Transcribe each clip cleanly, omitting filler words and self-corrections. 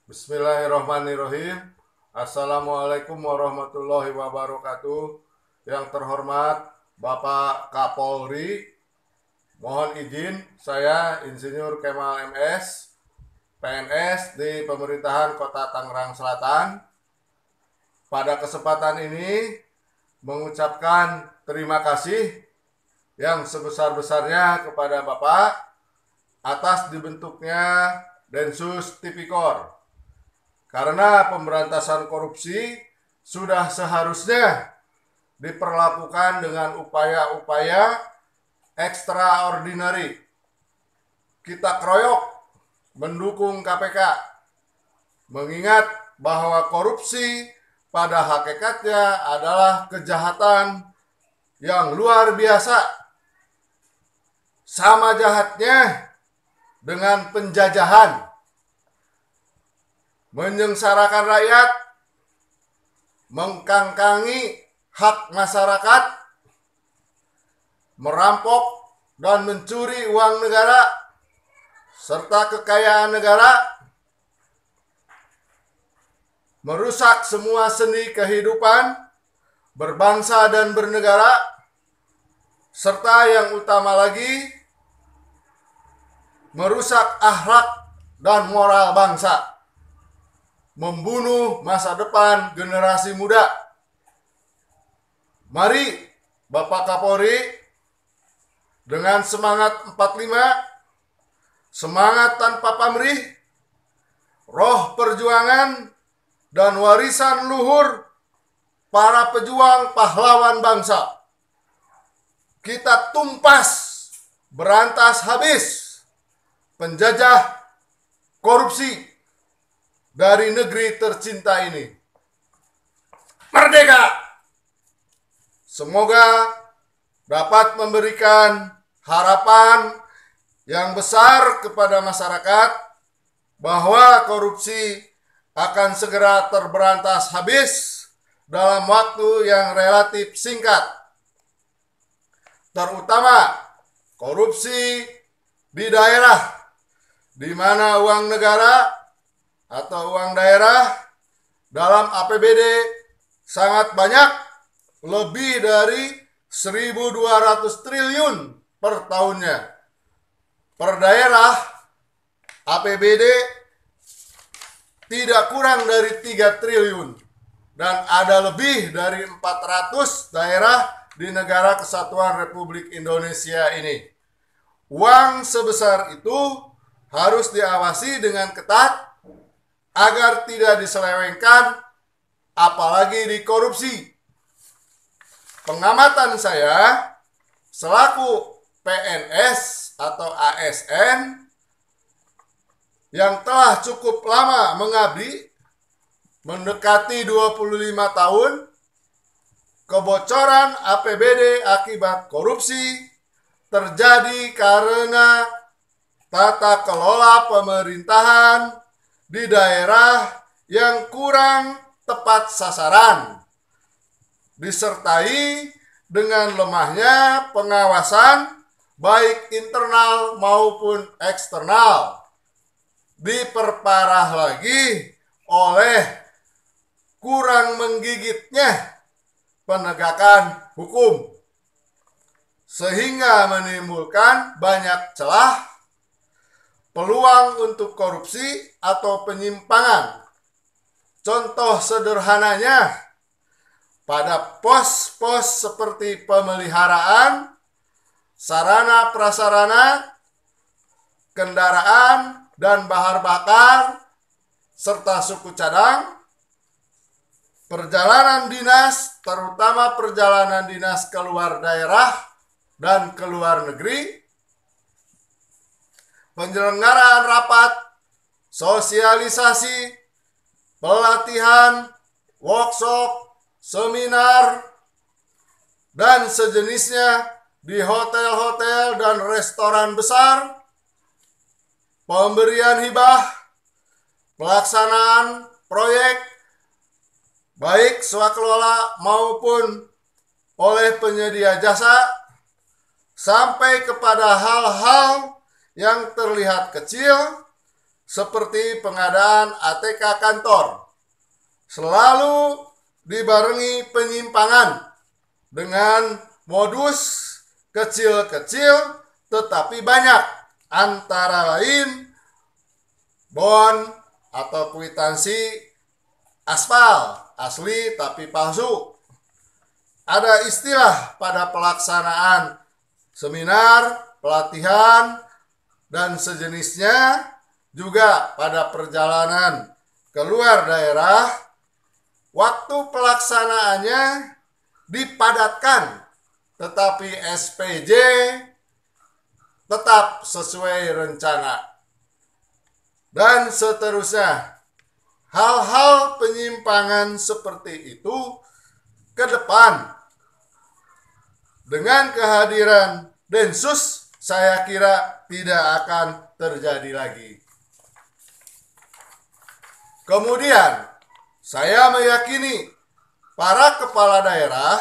Bismillahirrahmanirrahim. Assalamualaikum warahmatullahi wabarakatuh. Yang terhormat Bapak Kapolri, mohon izin saya Insinyur Kemal MS, PNS di pemerintahan Kota Tangerang Selatan. Pada kesempatan ini mengucapkan terima kasih yang sebesar-besarnya kepada Bapak atas dibentuknya Densus Tipikor. Karena pemberantasan korupsi sudah seharusnya diperlakukan dengan upaya-upaya extraordinary. Kita keroyok mendukung KPK, mengingat bahwa korupsi pada hakikatnya adalah kejahatan yang luar biasa. Sama jahatnya dengan penjajahan, menyengsarakan rakyat, mengkangkangi hak masyarakat, merampok dan mencuri uang negara serta kekayaan negara, merusak semua seni kehidupan berbangsa dan bernegara, serta yang utama lagi, merusak akhlak dan moral bangsa, membunuh masa depan generasi muda. Mari Bapak Kapolri dengan semangat 45, semangat tanpa pamrih, roh perjuangan dan warisan luhur para pejuang pahlawan bangsa, kita tumpas berantas habis penjajah korupsi dari negeri tercinta ini. Merdeka! Semoga dapat memberikan harapan yang besar kepada masyarakat bahwa korupsi akan segera terberantas habis dalam waktu yang relatif singkat. Terutama korupsi di daerah di mana uang negara atau uang daerah dalam APBD sangat banyak, lebih dari 1.200 triliun per tahunnya. Per daerah APBD tidak kurang dari 3 triliun dan ada lebih dari 400 daerah di negara Kesatuan Republik Indonesia ini. Uang sebesar itu harus diawasi dengan ketat agar tidak diselewengkan, apalagi dikorupsi. Pengamatan saya selaku PNS atau ASN yang telah cukup lama mengabdi, mendekati 25 tahun, kebocoran APBD akibat korupsi terjadi karena tata kelola pemerintahan di daerah yang kurang tepat sasaran, disertai dengan lemahnya pengawasan baik internal maupun eksternal, diperparah lagi oleh kurang menggigitnya penegakan hukum, sehingga menimbulkan banyak celah, peluang untuk korupsi atau penyimpangan. Contoh sederhananya, pada pos-pos seperti pemeliharaan, sarana prasarana, kendaraan dan bahan bakar, serta suku cadang, perjalanan dinas, terutama perjalanan dinas keluar daerah dan keluar negeri, penyelenggaraan rapat, sosialisasi, pelatihan, workshop, seminar, dan sejenisnya di hotel-hotel dan restoran besar, pemberian hibah, pelaksanaan proyek, baik swakelola maupun oleh penyedia jasa, sampai kepada hal-hal yang terlihat kecil seperti pengadaan ATK kantor, selalu dibarengi penyimpangan dengan modus kecil-kecil tetapi banyak, antara lain bon atau kwitansi aspal asli tapi palsu. Ada istilah pada pelaksanaan seminar, pelatihan, dan sejenisnya, juga pada perjalanan keluar daerah, waktu pelaksanaannya dipadatkan, tetapi SPJ tetap sesuai rencana. Dan seterusnya. Hal-hal penyimpangan seperti itu ke depan dengan kehadiran Densus saya kira tidak akan terjadi lagi. Kemudian saya meyakini para kepala daerah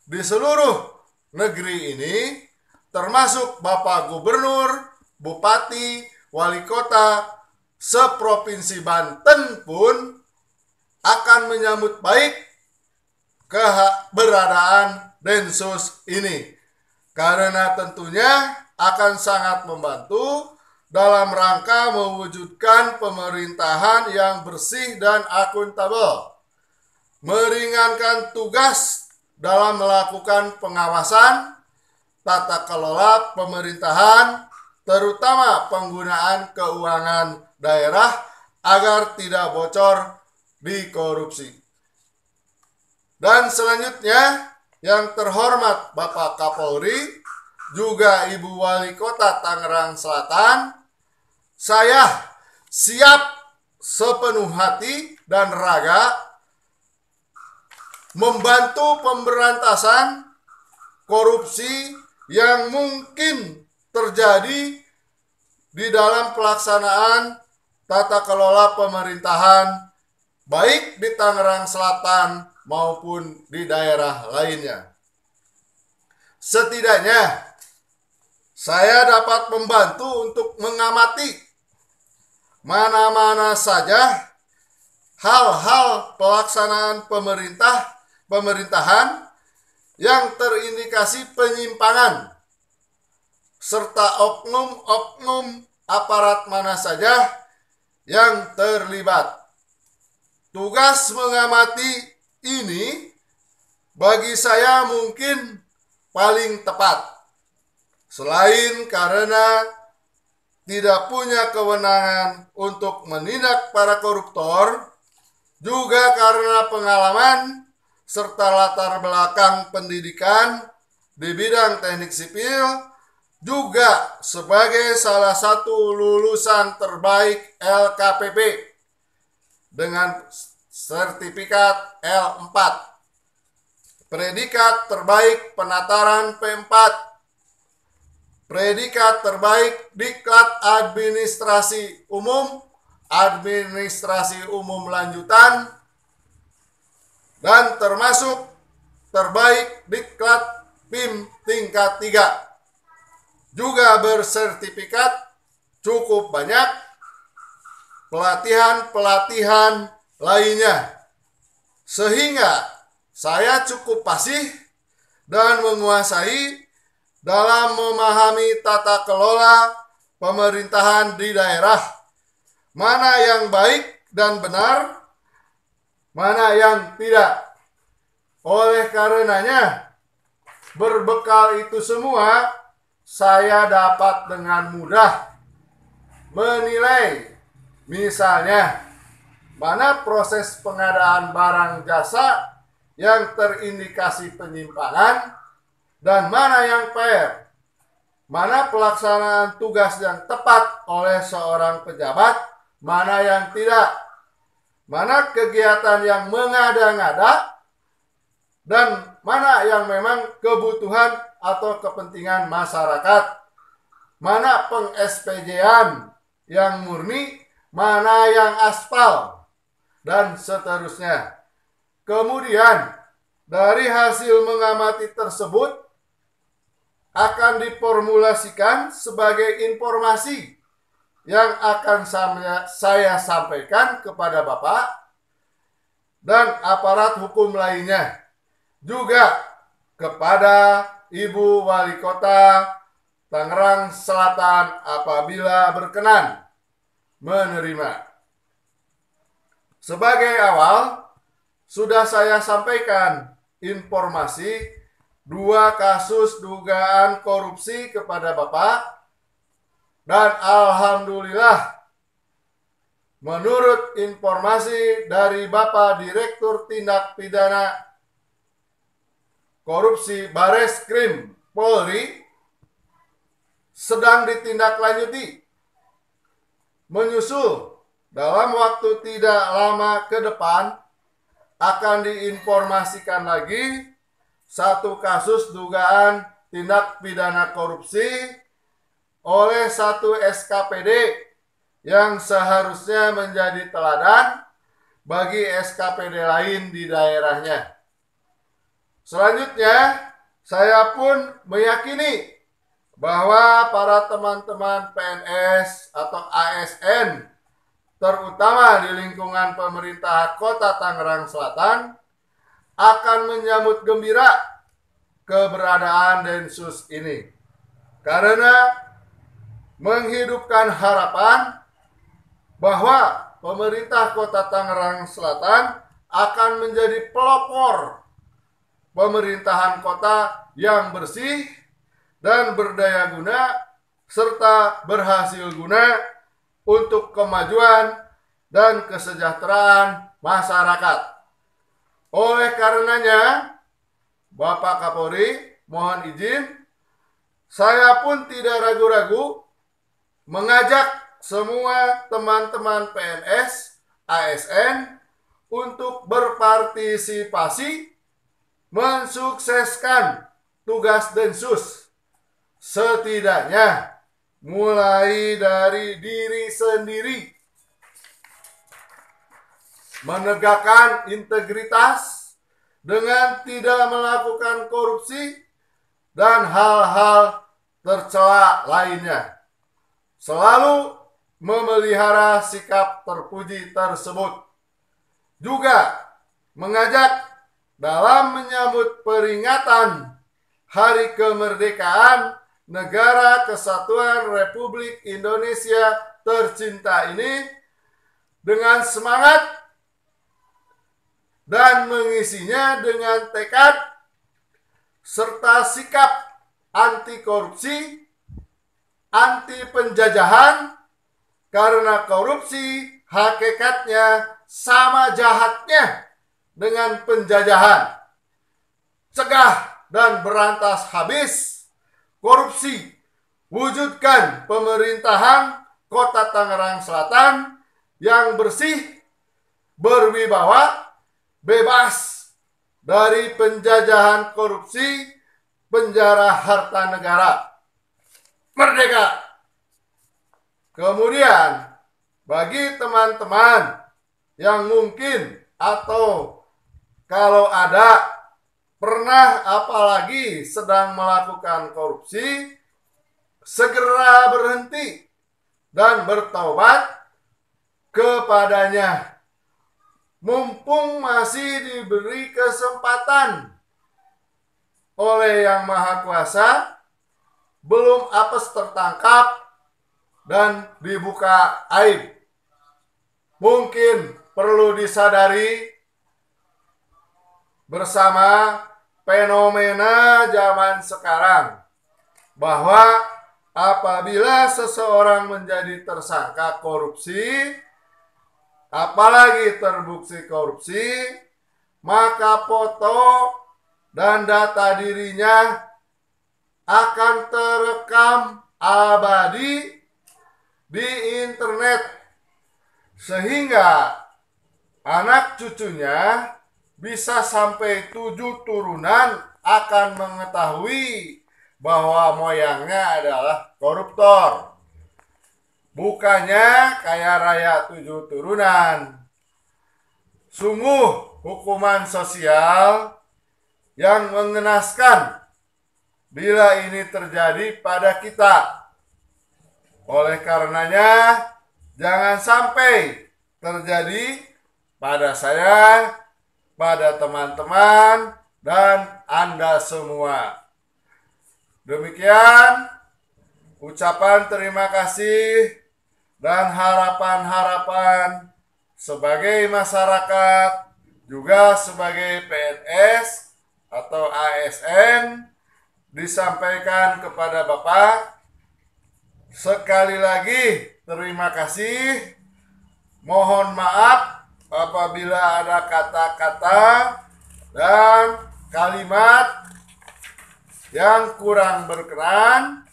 di seluruh negeri ini, termasuk Bapak Gubernur, Bupati, Wali Kota seprovinsi Banten pun akan menyambut baik keberadaan Densus ini, karena tentunya akan sangat membantu dalam rangka mewujudkan pemerintahan yang bersih dan akuntabel, meringankan tugas dalam melakukan pengawasan tata kelola pemerintahan, terutama penggunaan keuangan daerah agar tidak bocor di korupsi. Dan selanjutnya, yang terhormat Bapak Kapolri, juga Ibu Wali Kota Tangerang Selatan, saya siap sepenuh hati dan raga membantu pemberantasan korupsi yang mungkin terjadi di dalam pelaksanaan tata kelola pemerintahan baik di Tangerang Selatan maupun di daerah lainnya. Setidaknya saya dapat membantu untuk mengamati mana-mana saja hal-hal pelaksanaan pemerintahan yang terindikasi penyimpangan, serta oknum-oknum aparat mana saja yang terlibat. Tugas mengamati ini bagi saya mungkin paling tepat. Selain karena tidak punya kewenangan untuk menindak para koruptor, juga karena pengalaman serta latar belakang pendidikan di bidang teknik sipil, juga sebagai salah satu lulusan terbaik LKPP dengan sertifikat L4, predikat terbaik penataran P4, predikat terbaik Diklat Administrasi Umum Lanjutan, dan termasuk terbaik Diklat PIM tingkat 3. Juga bersertifikat cukup banyak pelatihan-pelatihan lainnya, sehingga saya cukup fasih dan menguasai dalam memahami tata kelola pemerintahan di daerah, mana yang baik dan benar, mana yang tidak. Oleh karenanya, berbekal itu semua, saya dapat dengan mudah menilai, misalnya, mana proses pengadaan barang jasa yang terindikasi penyimpangan dan mana yang fair, mana pelaksanaan tugas yang tepat oleh seorang pejabat, mana yang tidak, mana kegiatan yang mengada-ngada, dan mana yang memang kebutuhan atau kepentingan masyarakat, mana peng-SPJ-an yang murni, mana yang aspal, dan seterusnya. Kemudian, dari hasil mengamati tersebut akan diformulasikan sebagai informasi yang akan saya sampaikan kepada Bapak dan aparat hukum lainnya, juga kepada Ibu Wali Kota Tangerang Selatan apabila berkenan menerima. Sebagai awal, sudah saya sampaikan informasi 2 kasus dugaan korupsi kepada Bapak. Dan alhamdulillah, menurut informasi dari Bapak Direktur Tindak Pidana Korupsi Bareskrim Polri, sedang ditindaklanjuti. Menyusul dalam waktu tidak lama ke depan akan diinformasikan lagi 1 kasus dugaan tindak pidana korupsi oleh 1 SKPD yang seharusnya menjadi teladan bagi SKPD lain di daerahnya. Selanjutnya, saya pun meyakini bahwa para teman-teman PNS atau ASN, terutama di lingkungan pemerintah Kota Tangerang Selatan, akan menyambut gembira keberadaan Densus ini. Karena menghidupkan harapan bahwa pemerintah Kota Tangerang Selatan akan menjadi pelopor pemerintahan kota yang bersih dan berdaya guna serta berhasil guna untuk kemajuan dan kesejahteraan masyarakat. Oleh karenanya, Bapak Kapolri, mohon izin, saya pun tidak ragu-ragu mengajak semua teman-teman PNS, ASN untuk berpartisipasi mensukseskan tugas Densus, setidaknya mulai dari diri sendiri, menegakkan integritas dengan tidak melakukan korupsi dan hal-hal tercela lainnya. Selalu memelihara sikap terpuji tersebut. Juga mengajak dalam menyambut peringatan Hari Kemerdekaan Negara Kesatuan Republik Indonesia tercinta ini dengan semangat dan mengisinya dengan tekad serta sikap anti korupsi, anti penjajahan, karena korupsi hakikatnya sama jahatnya dengan penjajahan. Cegah dan berantas habis korupsi. Wujudkan pemerintahan Kota Tangerang Selatan yang bersih, berwibawa, bebas dari penjajahan korupsi, penjara harta negara. Merdeka! Kemudian, bagi teman-teman yang mungkin atau kalau ada pernah apalagi sedang melakukan korupsi, segera berhenti dan bertaubat kepadanya. Mumpung masih diberi kesempatan oleh Yang Maha Kuasa, belum apes tertangkap dan dibuka aib. Mungkin perlu disadari bersama fenomena zaman sekarang bahwa apabila seseorang menjadi tersangka korupsi, apalagi terbukti korupsi, maka foto dan data dirinya akan terekam abadi di internet, sehingga anak cucunya bisa sampai 7 turunan akan mengetahui bahwa moyangnya adalah koruptor. Bukannya kaya raya 7 turunan. Sungguh hukuman sosial yang mengenaskan bila ini terjadi pada kita. Oleh karenanya, jangan sampai terjadi pada saya, pada teman-teman, dan Anda semua. Demikian ucapan terima kasih dan harapan-harapan sebagai masyarakat, juga sebagai PNS atau ASN disampaikan kepada Bapak. Sekali lagi terima kasih. Mohon maaf apabila ada kata-kata dan kalimat yang kurang berkenan.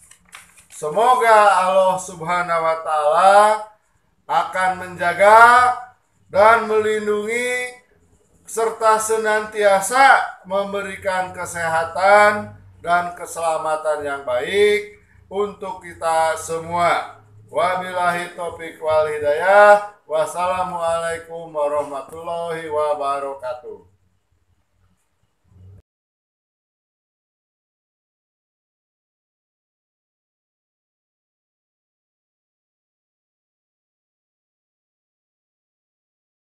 Semoga Allah Subhanahu wa Ta'ala akan menjaga dan melindungi serta senantiasa memberikan kesehatan dan keselamatan yang baik untuk kita semua. Wabillahi taufiq wal hidayah. Wassalamualaikum warahmatullahi wabarakatuh.